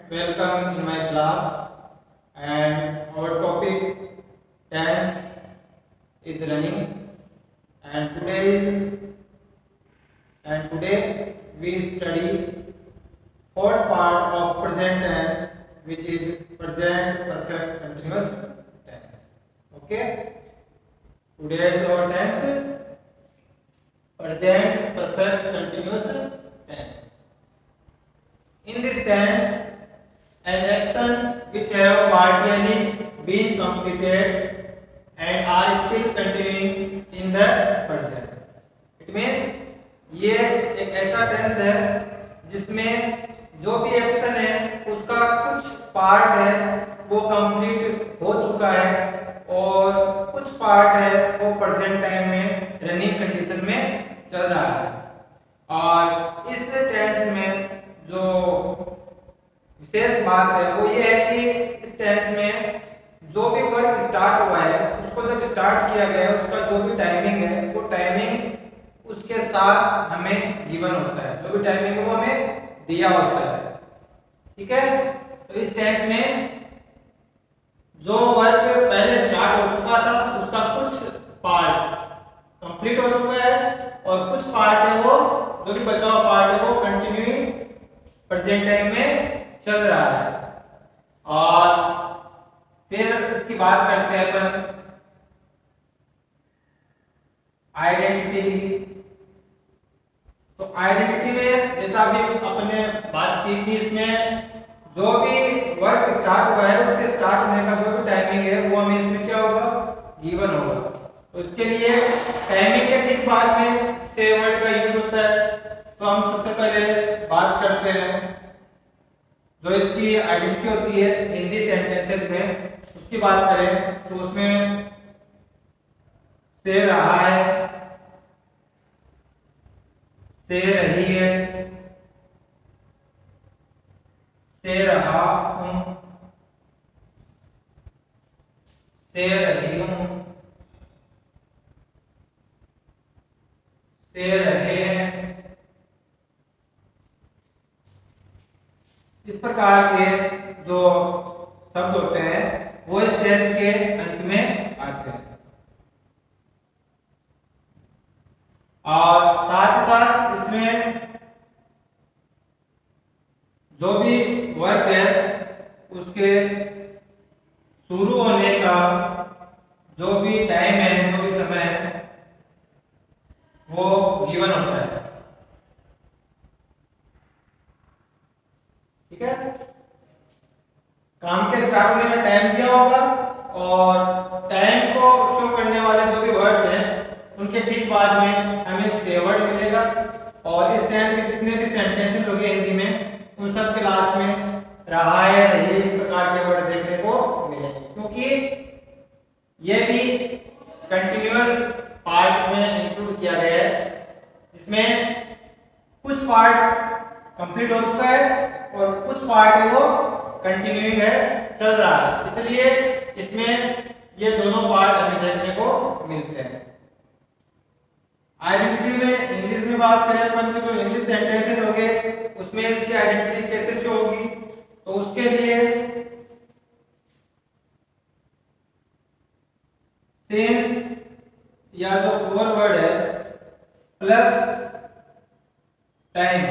welcome in my class, and our topic tense is running, and today we study fourth part of present tense, which is present perfect continuous tense. Okay, today's our tense present perfect continuous tense. In this tense, an action which have partially been completed and are still continuing in the present. It means ये एक ऐसा tense है जिसमें जो भी action है उसका कुछ पार्ट है वो कंप्लीट हो चुका है और कुछ पार्ट है वो प्रेजेंट टाइम में रनिंग कंडीशन में चल रहा है। और इस टेंस में जो विशेष बात है वो ये है कि इस टेंस में जो भी वर्क स्टार्ट हुआ है उसको जब स्टार्ट किया गया है उसका जो भी टाइमिंग है वो टाइमिंग उसके साथ हमें गिवन होता है, जो भी टाइमिंग है वो हमें दिया होता है। ठीक है, तो इस टेंस में जो वर्क पहले स्टार्ट हो चुका था उसका कुछ पार्ट कंप्लीट हो चुका है और कुछ पार्ट है वो जो भी बचा हुआ पार्ट है वो कंटिन्यूइंग प्रेजेंट टाइम में चल रहा है। और फिर इसकी बात करते हैं अपन आइडेंटिटी। तो आइडेंटिटी में जैसा अभी अपने बात की थी, इसमें जो भी वर्क स्टार्ट हुआ है उसके स्टार्ट होने का जो भी टाइमिंग है वो हमें इसमें क्या होगा, गिवन होगा। तो इसके लिए टाइमिंग के ठीक बाद में से वर्ड का यूज होता है। तो हम सबसे पहले बात करते हैं जो इसकी आइडेंटिटी होती है हिंदी सेंटेंसेस में, उसकी बात करें तो उसमें से रहा है, से रही है, से रहा हूं, से रही हूं, से रहे हैं। इस प्रकार के जो शब्द होते हैं वो इस टेंस के अंत में आते हैं। और साथ ही साथ इसमें जो भी वर्क है उसके शुरू होने का जो भी टाइम है, जो भी समय है वो गिवन होता है। ठीक है, काम के स्टार्ट होने का टाइम दिया होगा और टाइम को शो करने वाले जो भी वर्ड्स हैं उनके ठीक बाद में हमें से वर्ड मिलेगा। और इस टेंस के जितने भी सेंटेंसेस हो गए हिंदी में उन सब के लास्ट में रहा है, रही, इस प्रकार के वर्ड देखने को मिलेंगे, क्योंकि ये भी कंटिन्यूअस पार्ट में इंक्लूड किया गया है जिसमें कुछ पार्ट कंप्लीट हो चुका है और कुछ पार्ट है वो कंटिन्यूइंग है, चल रहा है। इसलिए इसमें ये दोनों पार्ट हमें देखने को मिलते हैं। आइडेंटिटी में इंग्लिश में बात करें अपन की, जो इंग्लिश सेंटेंसेस हो गए उसमें इसकी आइडेंटिटी कैसे शो होगी, तो उसके लिए सिंस या जो फोर वर्ड है plus time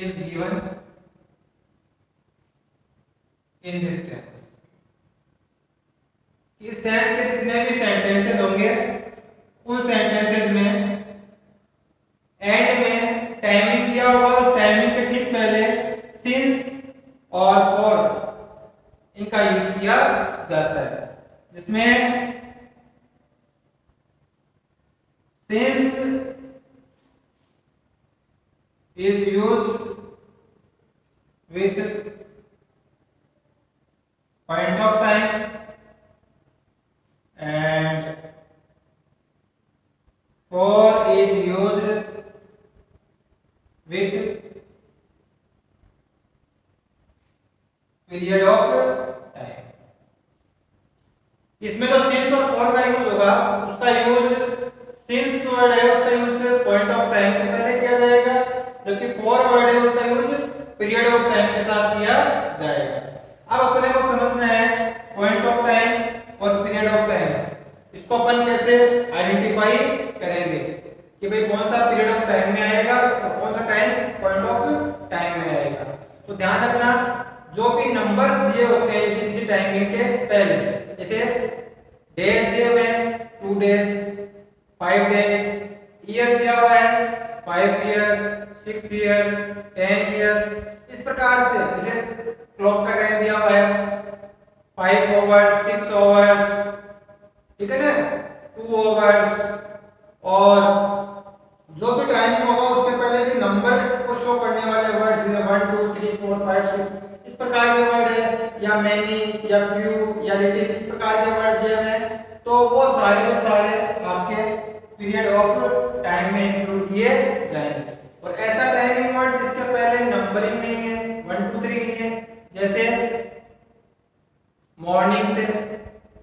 is given in this tense. इस टेंस के जितने भी सेंटेंसेस होंगे उन सेंटेंसेस में एंड में टाइमिंग दिया होगा, उस टाइमिंग के ठीक पहले सिंस और फॉर इनका यूज किया जाता है, जिसमें since is used with point of time and for is used with period of time। इसमें जो सिंस और फॉर का यूज होगा उसका यूज सिंस वर्ड है उसका यूज पॉइंट ऑफ टाइम के पहले किया जाएगा, जबकि फॉर वर्ड है उसका यूज पीरियड ऑफ टाइम के साथ किया जाएगा। अब अपने को समझना है पॉइंट ऑफ टाइम और पीरियड ऑफ टाइम। इसको अपन कैसे आइडेंटिफाई करेंगे कि भाई कौन सा पीरियड ऑफ टाइम में आएगा और कौन सा टाइम पॉइंट ऑफ टाइम में आएगा। तो ध्यान रखना, जो भी नंबर्स दिए होते हैं यदि किसी टाइमिंग के पहले, जैसे डेज दिए हुए हैं 2 डेज, 5 डेज, ईयर दिया हुआ है 5 ईयर, 6 ईयर, 10 ईयर, इस प्रकार से जैसे क्लॉक का टाइम दिया हुआ है 5 आवर्स, 6 आवर्स, ठीक है ना, 2 आवर्स, और जो भी टाइमिंग होगा उसके पहले भी नंबर को शो करने वाले वर्ड्स जैसे 1 2 3 4 5 6 इस प्रकार के वर्ड है, या मैनी या फ्यू या लिटिल, इस प्रकार के वर्ड दिए हुए हैं, तो वो सारे के सारे आपके पीरियड ऑफ टाइम में इंक्लूड किए जाएंगे। और ऐसा टाइमिंग वर्ड जिसके पहले नंबरिंग नहीं है, 1 2 3 नहीं है, जैसे मॉर्निंग से,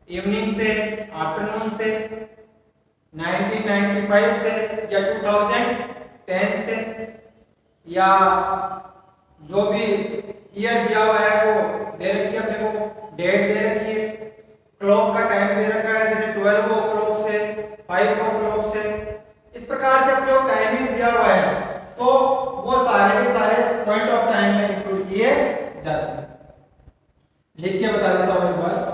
इवनिंग से, आफ्टरनून से, 1995 से या 2010 से, या जो भी ईयर दिया हुआ है वो दे रखी है अपने को, डेट दे रखी है, क्लॉक का टाइम दे रखा है जैसे 12 o'clock से 5 o'clock से, इस प्रकार से अपने को टाइमिंग दिया हुआ है, तो वो सारे के सारे पॉइंट ऑफ टाइम में इंक्लूड किए जाते हैं। लिख के बता देता हूं एक बार।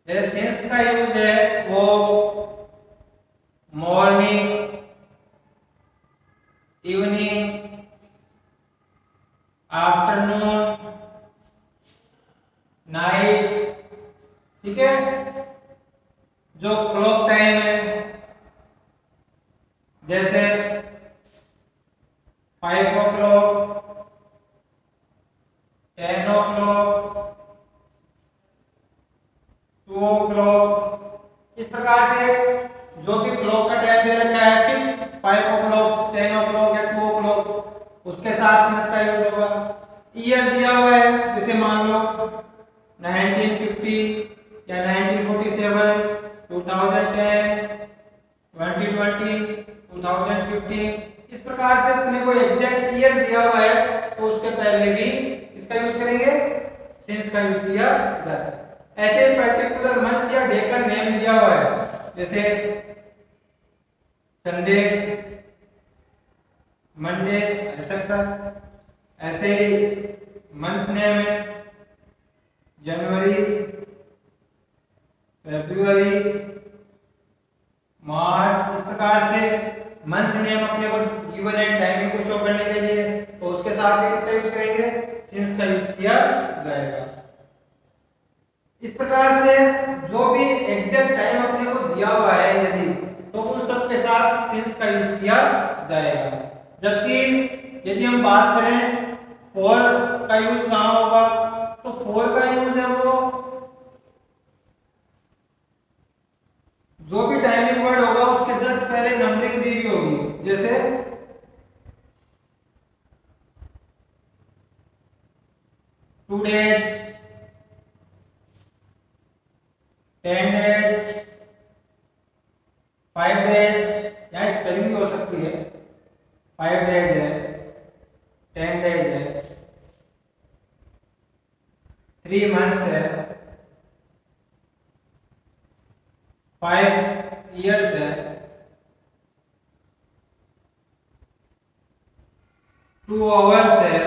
सिंस का यूज है वो मॉर्निंग, इवनिंग, आफ्टरनून, नाइट, ठीक है। जो क्लॉक टाइम है जैसे 5 o'clock, 10 o'clock, 2 o'clock, इस प्रकार से जो भी क्लॉक का टाइम दे रखा है फिक्स 5 o'clock, 10 o'clock या 2 o'clock, उसके साथ सिंस का यूज होगा। ईयर दिया हुआ है जैसे मान लो 1950 या 1947, 2010, 2020, 2015, इस प्रकार से अपने को एग्जैक्ट ईयर दिया हुआ है तो उसके पहले भी इसका यूज करेंगे, सिंस का यूज किया जाता है। ऐसे पर्टिकुलर मंथ या डे का नेम दिया हुआ है जैसे संडे, मंडे, ऐसे ही मंथ नेम है जनवरी, फरवरी, मार्च, इस प्रकार से मंथ नेम अपने को गिवन है टाइमिंग को शो करने के लिए, तो उसके साथ भी किसका यूज करेंगे, सिंस का यूज किया जाएगा। इस प्रकार से जो भी एग्जैक्ट टाइम अपने को दिया हुआ है यदि, तो उन सब के साथ सिंस का यूज किया जाएगा। जबकि यदि हम बात करें फॉर का यूज कहां होगा, तो फॉर का यूज है वो जो भी टाइमिंग वर्ड होगा उसके जस्ट पहले नंबरिंग दी हुई होगी, जैसे टू डेज, 10 डेज, 5 डेज, यहाँ स्पेलिंग भी हो सकती है, 5 डेज है, 10 डेज है, 3 मंथ्स है, 5 इयर्स है, 2 आवर्स है,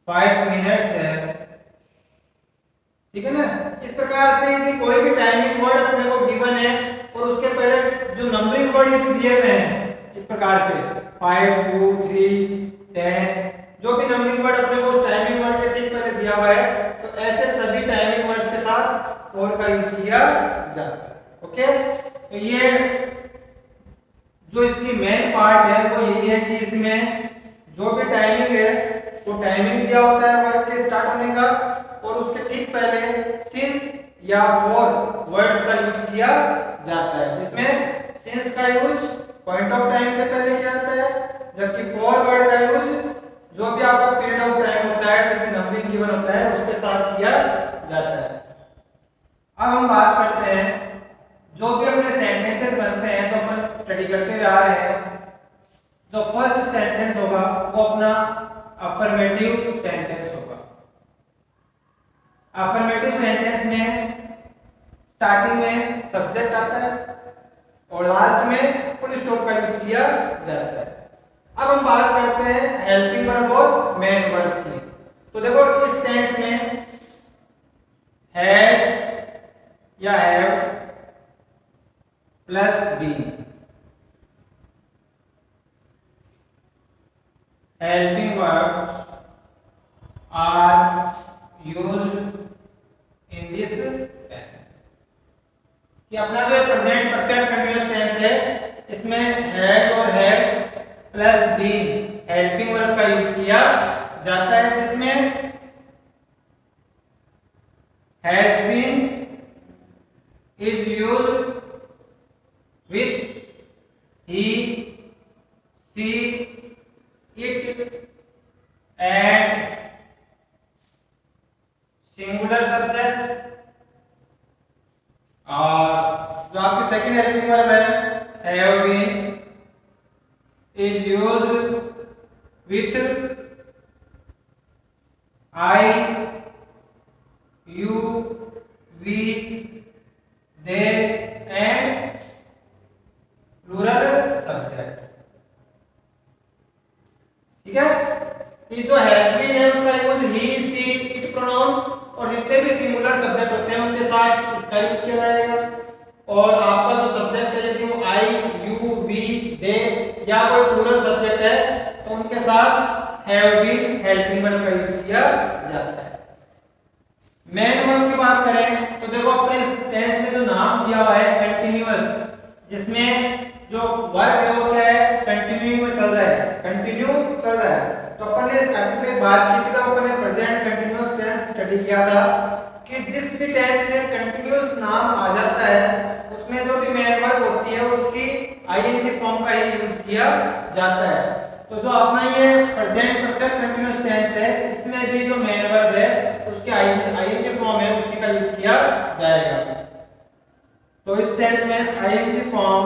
5 मिनट्स है, ठीक है ना। इस प्रकार से यदि कोई भी टाइमिंग वर्ड अपने को गिवन है और उसके पहले जो नंबरिंग वर्ड दिए हुए हैं इस प्रकार से 5 2 3 10, जो भी नंबरिंग वर्ड अपने को उस टाइमिंग वर्ड के ठीक पहले दिया हुआ है, तो ऐसे सभी टाइमिंग वर्ड के साथ फॉर का यूज किया जाता है। ओके, तो ये जो इसकी मेन पार्ट है वो यही है कि इसमें जो भी टाइमिंग है तो टाइमिंग दिया होता है वर्ड के स्टार्ट होने का, और उसके ठीक पहले सिंस या फॉर वर्ड्स का यूज किया जाता है, जिसमें सिंस का यूज पॉइंट ऑफ टाइम के पहले किया जाता है, जबकि फॉर वर्ड का यूज जो भी आपका पीरियड ऑफ टाइम होता है जिसमें नंबरिंग गिवन होता है उसके साथ किया जाता है। अब हम बात करते हैं जो भी अपने सेंटेंसेस बनते हैं तो अपन स्टडी करते हुए आ रहे हैं। जो फर्स्ट सेंटेंस होगा वो अपना अफर्मेटिव सेंटेंस होगा। अफर्मेटिव सेंटेंस में स्टार्टिंग में सब्जेक्ट आता है और लास्ट में फुल स्टॉप का यूज किया जाता है। अब हम बात करते हैं हेल्पिंग वर्ब और मेन वर्ब की। तो देखो इस टेंस में हैज या have plus been, helping verb are used in this tense. कि अपना जो प्रेजेंट परफेक्ट कंटीन्यूअस टेंस है इसमें हैज और have plus been helping verb का यूज किया जाता है, जिसमें has been is used with he, she, it and singular subject. और जो आपकी सेकंड हेल्पिंग वर्ब है have been is used with I, you, we, they and plural subject। ठीक है, ये जो हैज बीन है उसका use he, she, it pronoun और जितने भी सिंगुलर सब्जेक्ट होते हैं उनके साथ इसका यूज किया जाएगा। और आपका जो सब्जेक्ट है यदि वो आई, यू, वी, दे या कोई प्लूरल सब्जेक्ट है तो उनके साथ हैव बीन हेल्पिंग वर्ब का यूज किया जाता है। मेन वर्ब की बात करें तो देखो अपने टेंस में जो नाम दिया हुआ है कंटीन्यूअस, जिसमें जो वर्ब है वो क्या है कंटिन्यू में चल रहा है, कंटिन्यू चल रहा है। तो अपन ने स्टार्टिंग में बात की थी, तो अपन ने प्रेजेंट कंटीन्यूअस टेंस स्टडी किया था कि जिस भी टेंस में कंटीन्यूअस नाम आ जाता है उसमें जो भी मेन वर्ब होती है उसकी आईएनजी फॉर्म का ही यूज किया जाता है। तो जो अपना ये प्रेजेंट परफेक्ट कंटीन्यूअस टेंस है इसमें भी जो मेन वर्ब है उसके आईएनजी फॉर्म है उसी का यूज किया जाएगा। तो इस टेंस में ING form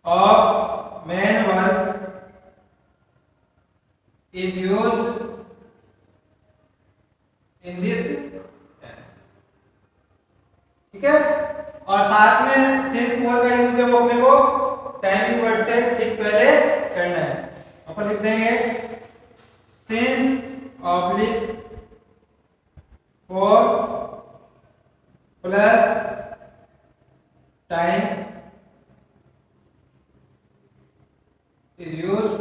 of main verb is used in this tense. ठीक है, और साथ में सिंस मोर का यूज है वो अपने को टाइमिंग वर्ड से ठीक पहले करना है। अपन लिख देंगे since oblique for plus time is used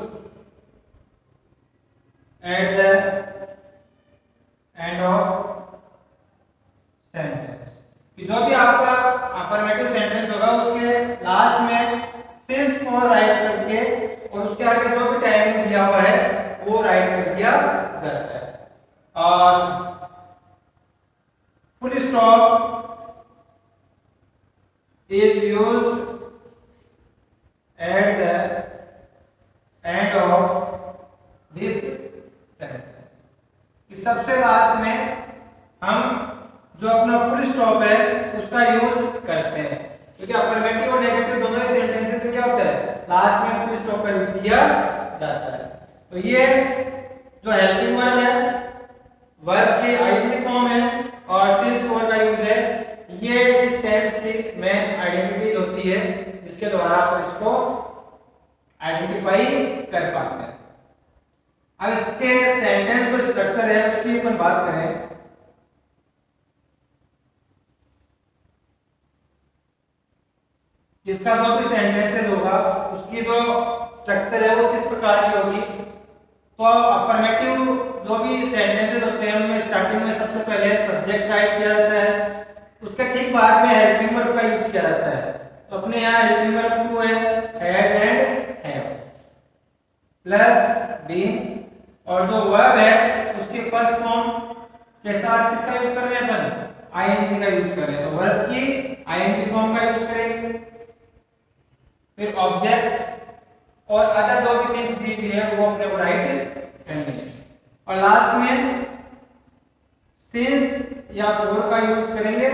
at the end of sentence. कि जो भी आपका अफर्मेटिव सेंटेंस होगा उसके लास्ट में सिंस फॉर राइट करके और उसके आगे जो भी टाइमिंग दिया हुआ है वो राइट कर दिया जाता है। और full stop is used at the end of this sentence. कि सबसे लास्ट में हम जो अपना फुल स्टॉप है उसका यूज करते हैं, क्योंकि अफर्मेटिव और नेगेटिव दोनों ही सेंटेंसेस में क्या होता है लास्ट में फुल स्टॉप का यूज किया जाता है। तो ये जो हेल्पिंग वर्ब है वर्ब की आईएनजी फॉर्म है और सिंस फॉर का यूज है, ये इस टेंस की मेन आइडेंटिटीज होती है जिसके द्वारा आप इसको आइडेंटिफाई कर पाते हैं। अब इसके सेंटेंस जो स्ट्रक्चर है उसकी अपन बात करें। इसका जो भी सेंटेंसेस होगा उसकी जो स्ट्रक्चर है वो किस प्रकार की होगी। तो अफर्मेटिव जो भी सेंटेंसेस होते हैं उनमें स्टार्टिंग में सबसे पहले सब्जेक्ट राइट किया जाता है, उसके ठीक बाद में हेल्पिंग वर्ब का यूज किया जाता है। तो अपने यहाँ हेल्पिंग वर्ब टू है has and have plus been, और जो वर्ब है उसकी फर्स्ट फॉर्म के साथ किसका यूज कर रहे हैं अपन आईएनजी का यूज कर रहे हैं। तो वर्ब की आईएनजी फॉर्म का यूज करेंगे, फिर ऑब्जेक्ट और अदर जो भी थिंग्स दी हुई है वो अपने को राइट करनी है। और लास्ट में सिंस या फॉर का यूज करेंगे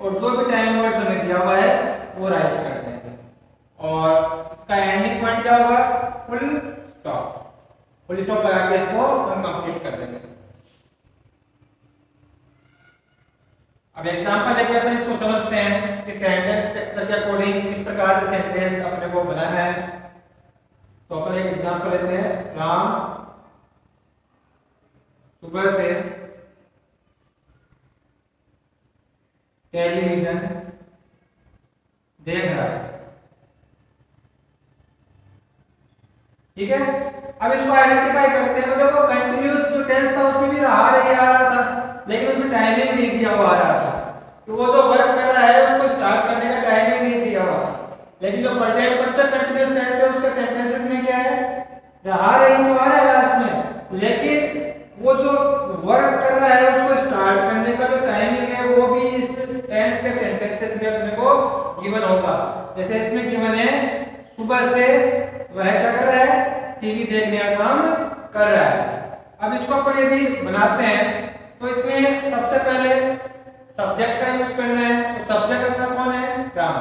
और जो भी टाइम वर्ड हमें दिया हुआ है वो राइट कर देंगे। और इसका एंडिंग पॉइंट क्या होगा? Full stop. फुल स्टॉप लगा के इसको हम कंप्लीट कर देंगे। अब एग्जांपल लेके अपन इसको समझते हैं कि सेंटेंस स्ट्रक्चर के अकॉर्डिंग किस प्रकार से सेंटेंस अपने को बनाना है। तो अपन एक एग्जांपल लेते हैं, राम सुबह से टेलीविजन देख रहा है। ठीक है, अब इसको आइडेंटिफाई करते हैं। तो देखो कंटिन्यूअस जो टेंस था उसमें भी रहा रही आ रहा था, लेकिन उसमें टाइमिंग नहीं दिया हुआ आ रहा था कि वो जो वर्क कर रहा है उसको स्टार्ट करने का टाइमिंग नहीं दिया हुआ था। लेकिन जो प्रेजेंट परफेक्ट कंटिन्यूअस टेंस है उसके सेंटेंसेस में क्या है? रहा रही तो आ रहा है लास्ट में, लेकिन वो जो वर्क कर रहा है उसको स्टार्ट करने का जो टाइमिंग है वो भी इस टेंस के सेंटेंसेस में अपने को गिवन होगा। जैसे इसमें गिवन है सुबह से वह क्या कर रहा है? टीवी देखने का काम कर रहा है। अब इसको अपन यदि बनाते हैं तो इसमें सबसे पहले सब्जेक्ट का यूज करना है। तो सब्जेक्ट अपना कौन है? राम,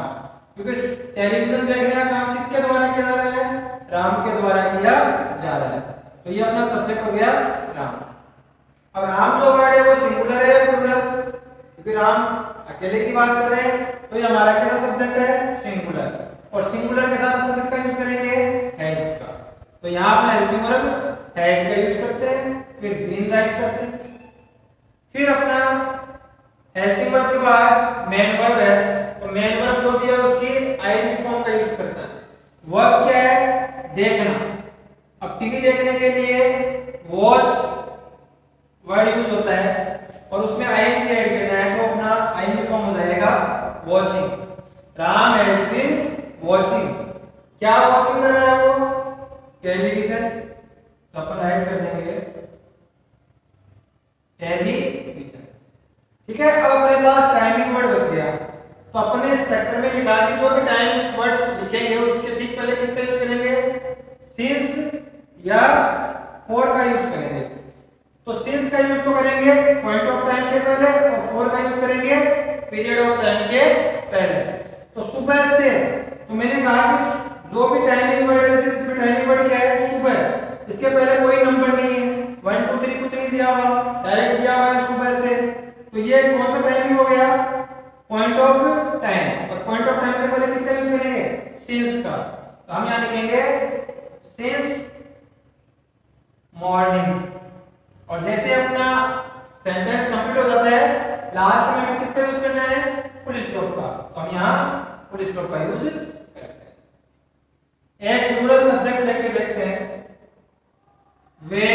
क्योंकि टेलीविजन देखने का काम किसके द्वारा किया जा रहा है? राम के द्वारा किया जा रहा है। तो ये अपना सब्जेक्ट हो गया राम। अब राम जो वर्ड है वो सिंगुलर है या प्लूरल? क्योंकि राम अकेले की बात कर रहे हैं तो ये हमारा कैसा सब्जेक्ट है? सिंगुलर। और सिंगुलर के साथ हम किसका यूज करेंगे? हैज का। तो यहाँ अपना हेल्पिंग वर्ब हैज का यूज करते हैं, फिर बीन राइट करते हैं। फिर अपना हेल्पिंग वर्ब के बाद मेन वर्ब है, तो मेन वर्ब जो भी है उसकी आईएनजी फॉर्म का यूज करता है। वर्ब क्या है? देखना। अब टीवी देखने के लिए वॉच वर्ड यूज होता है और उसमें आईएनजी ऐड करना है, तो अपना आईएनजी फॉर्म हो जाएगा watching. Ram has been watching. क्या वॉचिंग कर रहा है वो? टेलीविजन। तो अपन राइट कर देंगे टेलीविजन। ठीक है, अब अपने पास टाइमिंग वर्ड बच गया। तो अपने स्ट्रक्चर में लिखा कि जो भी टाइम वर्ड लिखेंगे उसके ठीक पहले किसका यूज करेंगे? सिंस या फॉर का यूज करेंगे। तो सिंस का यूज तो करेंगे पॉइंट ऑफ टाइम के पहले और फॉर का यूज करेंगे पीरियड ऑफ टाइम के पहले। तो सुबह से, तो मैंने कहा कि जो भी टाइमिंग वर्ड है, इसमें टाइमिंग वर्ड क्या है? सुबह। इसके पहले कोई नंबर नहीं है, 1 2 3 कुछ नहीं दिया हुआ, डायरेक्ट दिया हुआ है सुबह से। तो ये कौन सा टाइमिंग हो गया? Point of time. और पॉइंट ऑफ टाइम के पहले किसका यूज करेंगे? सिंस का। तो हम यहां लिखेंगे सिंस मॉर्निंग। और जैसे अपना सेंटेंस कंप्लीट हो जाता है लास्ट में हमें किसका यूज करना है? फुल स्टॉप का। तो हम यहां फुल स्टॉप का यूज करते हैं। एक प्लूरल सब्जेक्ट लेके देखते हैं। वे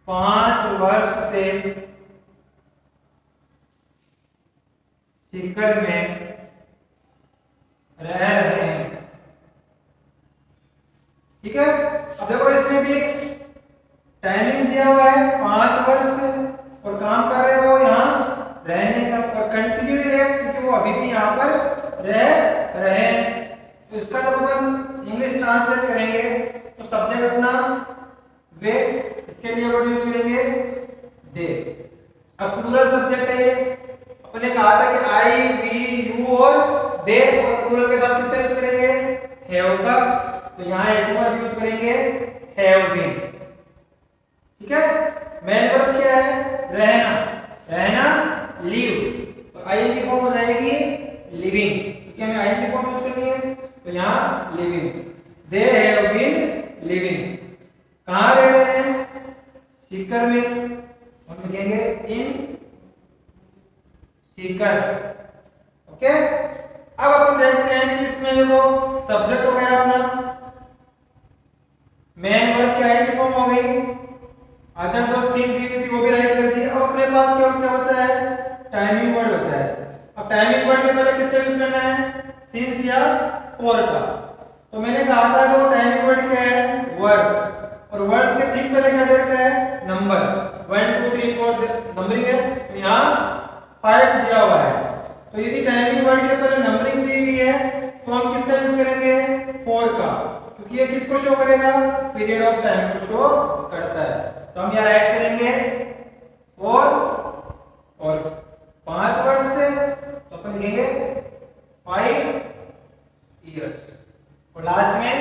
5 वर्ष से सीकर में रह रहे हैं। ठीक है, अब देखो इसमें भी टाइमिंग दिया हुआ है 5 वर्ष और काम कर रहे हो यहाँ रहने का, और कंटिन्यू है क्योंकि वो अभी भी यहाँ पर रह रहे हैं। तो इसका जब अपन इंग्लिश ट्रांसलेट करेंगे तो सब्जेक्ट अपना वे, इसके लिए वर्ड यूज करेंगे दे। अब प्लूरल सब्जेक्ट है, अपने कहा था कि आई वी यू और दे, और प्लूरल के साथ किसका यूज करेंगे? हैव का। तो यहाँ एक वर्ड यूज करेंगे हैव बीन। ठीक है, मेन वर्ब क्या है? रहना। रहना लिव, तो आईएनजी फॉर्म हो जाएगी लिविंग, क्योंकि हमें आईएनजी फॉर्म यूज करनी है। तो यहाँ living, they have been living. कहाँ रह रहे हैं? सीकर में। हम लिखेंगे इन सीकर। ओके, अब अपन देखते हैं कि इसमें देखो सब्जेक्ट हो गया अपना, मेन वर्ब की आईएनजी फॉर्म हो गई, अदर जो थिंग दी हुई थी वो भी राइट कर दी। अब अपने पास क्या बचा है? टाइमिंग वर्ड बचा है। अब टाइमिंग वर्ड के पहले किसका यूज करना है? सिंस या फॉर का। तो मैंने कहा था जो टाइमिंग वर्ड क्या है? वर्ड्स, और वर्ड्स के ठीक पहले क्या दे रखा है? नंबर। 1 2 3 4 नंबरिंग है, तो यहाँ 5 दिया हुआ है। तो यदि टाइमिंग वर्ड के पहले नंबरिंग दी हुई है तो तो हम किसका यूज करेंगे, फॉर का, क्योंकि ये किसको शो करेगा, पीरियड ऑफ टाइम को शो करता है। तो हम यहाँ राइट करेंगे फॉर, और 5 वर्ष से तो अपन लिखेंगे 5 इयर्स, और लास्ट में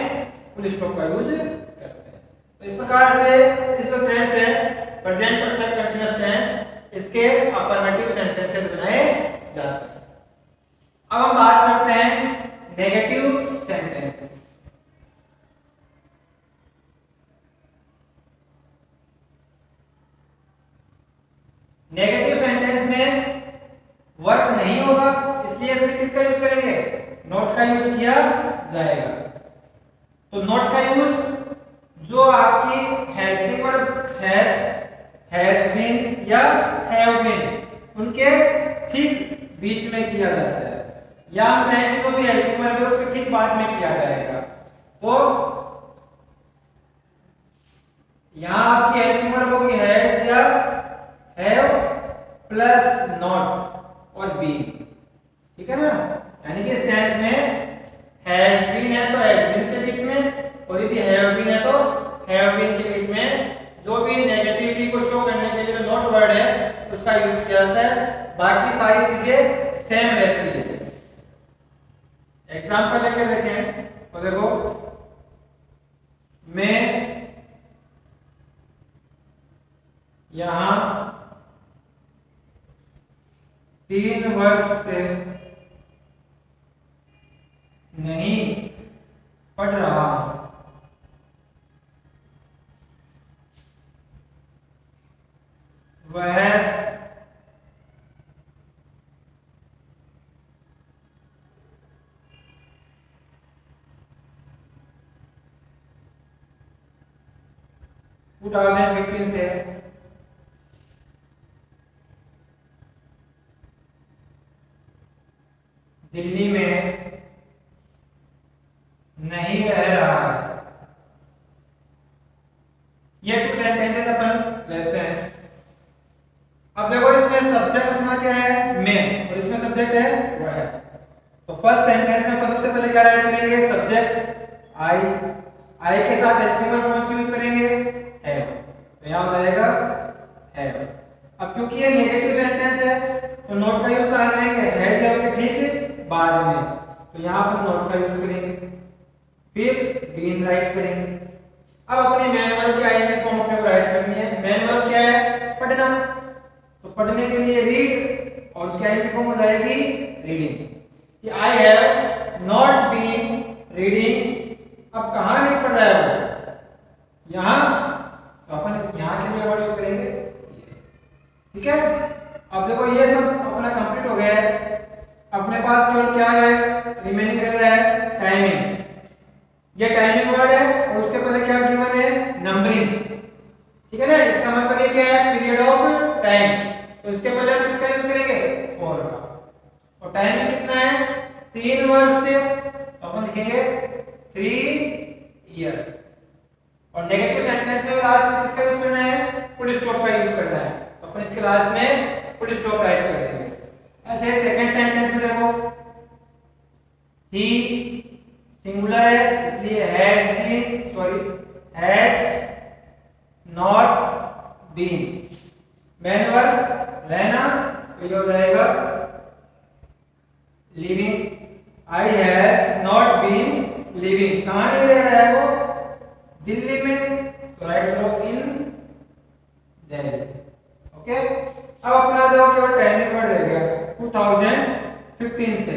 फुल स्टॉप का यूज करते हैं। तो इस प्रकार से इस जो टेंस है प्रेजेंट परफेक्ट कंटीन्यूअस टेंस, इसके अफर्मेटिव सेंटेंसेस बनाए जाते हैं। अब हम बात करते हैं नेगेटिव सेंटेंस। नेगेटिव सेंटेंस में वर्क नहीं होगा, इसलिए इसमें किसका यूज करेंगे, नॉट का यूज किया जाएगा। तो नॉट का यूज जो आपकी हेल्पिंग वर्ब है, हैज बीन या हैव बीन, उनके ठीक बीच में किया जाता है, या हम कहेंगे तो भी हेल्पिंग वर्ब है उसके ठीक बाद में किया जाएगा। तो यहां आपकी हेल्पिंग वर्ब होगी हैज या हैव प्लस नॉट और बीन, ठीक है ना। यानी कि इस टेंस में हैज बीन है तो हैज बीन के बीच में, और यदि हैव बीन है तो हैव बीन के बीच में जो भी नेगेटिविटी को शो करने के लिए जो नॉट वर्ड है उसका यूज किया जाता है। बाकी सारी चीजें सेम रहती है। एग्जांपल लेके देखें तो देखो, मैं यहां 3 वर्ष से नहीं पढ़ रहा हूं। वह टू 2015 से दिल्ली में नहीं रह रहा है। ये 2 सेंटेंसेस अपन लेते हैं। अब देखो इसमें सब्जेक्ट अपना क्या है, मैं, और इसमें सब्जेक्ट है वह है। तो फर्स्ट सेंटेंस में अपन सबसे पहले क्या राइट करेंगे, सब्जेक्ट आई के साथ हेल्पिंग वर्ब कौन सी यूज करेंगे, हैव। तो यहां हो जाएगा हैव। अब क्योंकि ये नेगेटिव सेंटेंस है तो नॉट का यूज कहां करेंगे, हैज हैव के ठीक बाद में। तो यहां पर नॉट का यूज करेंगे, फिर बीन राइट करेंगे। अब अपनी मेन वर्ब क्या आएंगे तो हम अपने को राइट करनी है। मेन वर्ब क्या है, पढ़ना। तो पढ़ने के लिए रीड, और उसकी आईएनजी फॉर्म हो जाएगी रीडिंग। कि I have not been reading. अब कहां नहीं पढ़ रहा है वो, यहां। तो अपन इस यहां के लिए वर्ड यूज करेंगे, ठीक है। अब देखो ये सब अपना कंप्लीट हो गया है। अपने पास केवल क्या है, रिमेनिंग रह रहा है टाइमिंग। ये टाइमिंग वर्ड है और उसके पहले क्या गिवन है, नंबरिंग, ठीक है ना। इसका मतलब ये क्या है, पीरियड ऑफ टाइम। तो इसके पहले हम किसका यूज करेंगे, फॉर का। और टाइमिंग कितना है, 3 वर्ष से, तो अपन लिखेंगे 3 इयर्स। और नेगेटिव सेंटेंस में लास्ट में किसका यूज करना है, फुल स्टॉप का यूज करना है। तो अपन इसके लास्ट में फुल स्टॉप राइट कर देंगे। ऐसे सेकंड सेंटेंस में देखो, ही सिंगुलर है इसलिए has not been. Main verb रहना, तो ये हो जाएगा living. I has not been living. कहां नहीं रह रहा है वो, दिल्ली में। तो राइट करो इन दिल्ली, ओके। अब अपना दो केवल टाइमिंग वर्ड रह गया 2015 से।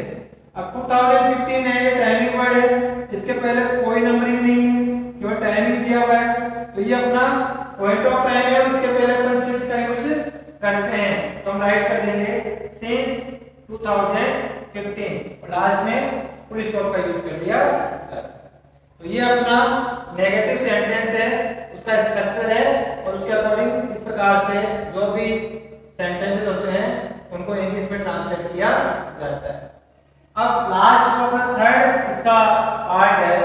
अब 2015 है, ये टाइमिंग वर्ड है, इसके पहले कोई नंबरिंग नहीं है, केवल टाइमिंग दिया हुआ है। तो ये अपना पॉइंट ऑफ टाइम है, उसके पहले अपन सिंस का यूज करते हैं। तो हम राइट कर देंगे सिंस 2015, और लास्ट में फुल स्टॉप का यूज कर दिया। तो ये अपना नेगेटिव सेंटेंस है, उसका स्ट्रक्चर है, और उसके अकॉर्डिंग इस प्रकार से जो भी सेंटेंसेस होते हैं उनको इंग्लिश में ट्रांसलेट किया जाता है। अब लास्ट जो अपना थर्ड इसका पार्ट है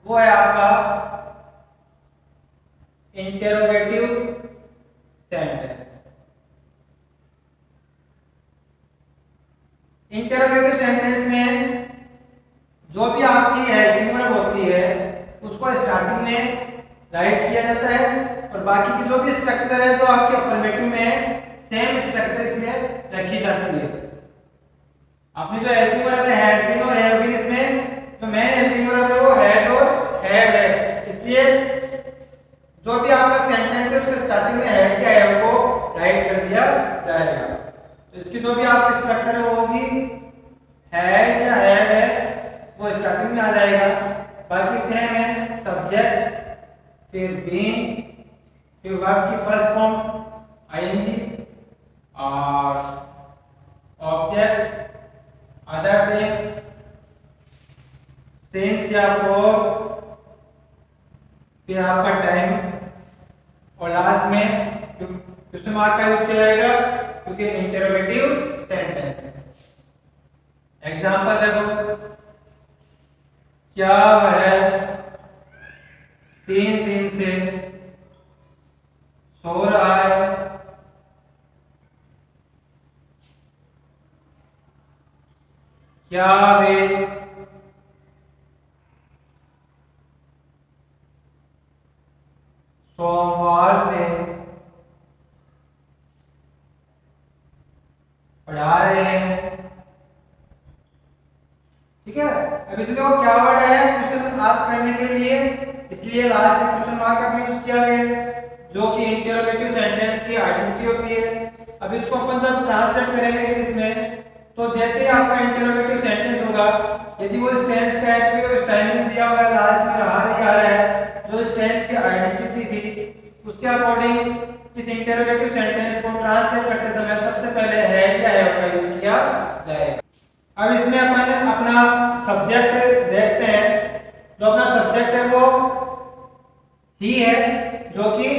वो है आपका इंटेरोगेटिव सेंटेंस। इंटेरोगेटिव सेंटेंस में जो भी आपकी हेल्पिंग वर्ब होती है उसको स्टार्टिंग में राइट किया जाता है और बाकी की जो भी स्ट्रक्चर है जो आपके अफर्मेटिव में है सेम स्ट्रक्चर इसमें रखी जाती है। आपने जो हेल्पिंग वर्ब है हैज बीन और हैव बीन, इसमें जो मेन हेल्पिंग वर्ब है वो हैड और हैव है, इसलिए जो भी आपका सेंटेंस है उसके स्टार्टिंग में हैड या हैव को राइट कर दिया जाएगा। तो इसकी जो भी आपकी स्ट्रक्चर है वो होगी हैज या हैव है वो स्टार्टिंग में आ जाएगा, बाकी सेम है सब्जेक्ट फिर बीन फिर वर्ब की फर्स्ट फॉर्म आईएनजी और ऑब्जेक्ट अदर थिंग्स सिंस या फॉर फिर आपका टाइम और लास्ट में क्वेश्चन मार्क का यूज किया जाएगा क्योंकि इंटरोगेटिव सेंटेंस है। एग्जांपल देखो, क्या वह 3 दिन से सो रहा है? क्या वे सोमवार से पढ़ा रहे हैं? ठीक है, अब इसमें वो क्या वर्ड है क्वेश्चन आस्क करने के लिए, इसलिए लास्ट में क्वेश्चन मार्क का भी यूज किया गया है जो कि इंटरोगेटिव सेंटेंस की आइडेंटिटी होती है। अब इसको अपन जब ट्रांसलेट करेंगे इंग्लिश में तो जैसे ही आपका इंटरोगेटिव सेंटेंस होगा, यदि वो इस टेंस का है तो इस टाइमिंग दिया हुआ है लास्ट में रहा नहीं आ रहा है, जो इस टेंस की आइडेंटिटी थी उसके अकॉर्डिंग इस इंटरोगेटिव सेंटेंस को ट्रांसलेट करते समय सबसे पहले हैज या हैव का यूज किया जाएगा। अब इसमें अपन अपना सब्जेक्ट देखते हैं। जो अपना सब्जेक्ट है वो ही है जो कि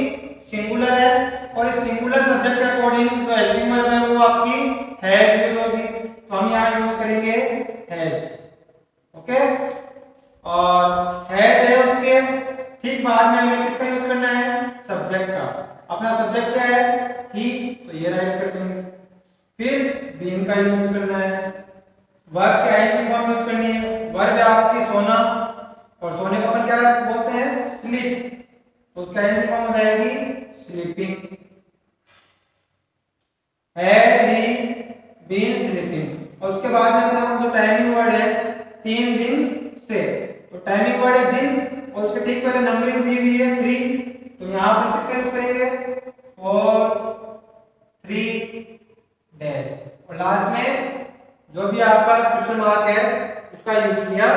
सिंगुलर है और इस सिंगुलर सब्जेक्ट के अकॉर्डिंग जो हेल्पिंग वर्ब है वो आपकी हैज यूज होगी, तो हम यहाँ यूज करेंगे हैज। ओके, और हैज है उसके ठीक बाद में हमें किसका यूज करना है? सब्जेक्ट का। अपना सब्जेक्ट क्या है? ही, तो ये राइट कर देंगे। फिर बीन का यूज करना है, वर्ब की आईएनजी फॉर्म यूज करनी है। वर्ब है आपकी सोना और सोने को अपन क्या बोलते हैं? स्लीप, तो उसका आईएनजी फॉर्म हो जाएगी sleeping. Has he been sleeping, और उसके बाद में अपना जो टाइमिंग वर्ड है 3 दिन से, तो टाइमिंग वर्ड है दिन और उसके ठीक पहले नंबरिंग दी हुई है 3, तो यहाँ पर किसका यूज करेंगे? 4 3 डैश, और लास्ट में जो भी आपका क्वेश्चन मार्क है उसका यूज किया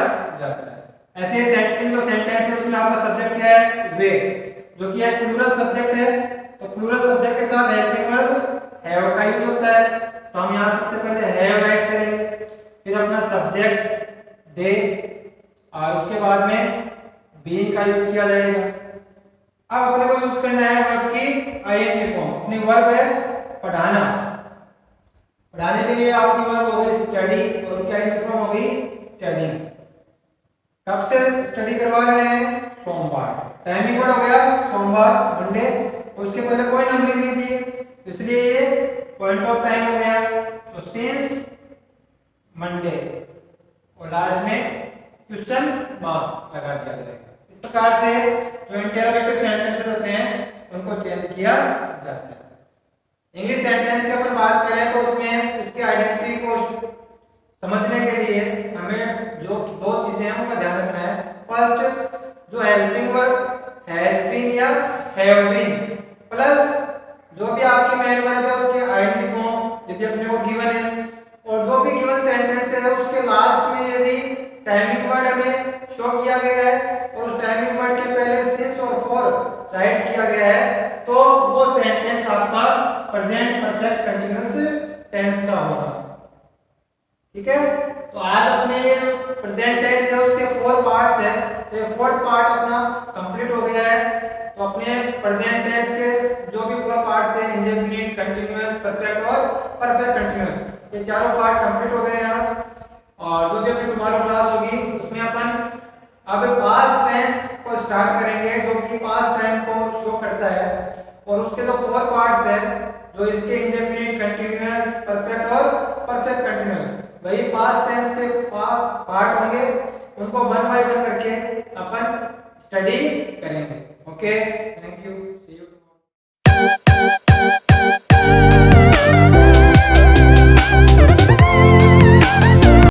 जाता है। ऐसे सेंटेंस जो सेंटेंस है उसमें आपका सब्जेक्ट क्या है? वे, जो कि एक प्लूरल सब्जेक्ट है, तो प्लूरल सब्जेक्ट के साथ हेल्पिंग वर्ब हैव का यूज होता है, तो हम यहाँ सबसे पहले हैव राइट करेंगे, फिर अपना सब्जेक्ट दे और उसके बाद में बीन का यूज किया जाएगा। अब अपने को यूज करना है वर्ब की आईएनजी फॉर्म। अपनी वर्ब है पढ़ाना, पढ़ाने के लिए आपकी वर्ब हो गई स्टडी और उसकी आईएनजी फॉर्म हो गई स्टडिंग। कब से स्टडी करवा रहे हैं? सोमवार। टाइमिंग वर्ड हो गया सोमवार मंडे, और उसके पहले कोई नंबरिंग नहीं दी इसलिए ये पॉइंट ऑफ टाइम हो गया, तो सिंस मंडे, और लास्ट में क्वेश्चन मार्क लगा दिया जाएगा। इस प्रकार से जो इंटरोगेटिव सेंटेंसेस होते हैं उनको चेंज किया जाता है। इंग्लिश सेंटेंस की अपन बात करें तो उसमें उसकी आइडेंटिटी को समझने के लिए हमें जो 2 चीजें हैं उनका ध्यान रखना है। फर्स्ट, जो हेल्पिंग वर्ब हैज बीन या हैव बीन प्लस जो भी आपकी मेन वर्ब है उसके आईएनजी फॉर्म यदि अपने को गिवन है, और जो भी गिवन सेंटेंस है उसके लास्ट में यदि टाइमिंग वर्ड हमें शो किया गया है और उस टाइमिंग वर्ड के पहले सिंस और फॉर राइट किया गया है, तो वो सेंटेंस आपका प्रेजेंट परफेक्ट कंटीन्यूअस टेंस का होगा। ठीक है, तो आज अपने प्रेजेंट टेंस है उसके 4 पार्ट्स है, तो ये 4th पार्ट अपना कंप्लीट हो गया है। तो अपने प्रेजेंट टेंस के जो भी 4 पार्ट थे इंडेफिनिट, कंटीन्यूअस, परफेक्ट और परफेक्ट कंटीन्यूअस, ये चारों पार्ट कंप्लीट हो गए हैं। और जो भी अपनी टुमारो क्लास होगी उसमें अपन अब पास्ट टेंस को स्टार्ट करेंगे जो कि पास्ट टाइम को शो करता है, और उसके जो 4 पार्ट्स है जो इसके इंडेफिनिट, कंटीन्यूअस, परफेक्ट और परफेक्ट कंटीन्यूअस, वही पास्ट टेंस के पार्ट होंगे उनको वन बाय वन करके अपन स्टडी करेंगे। Okay, thank you.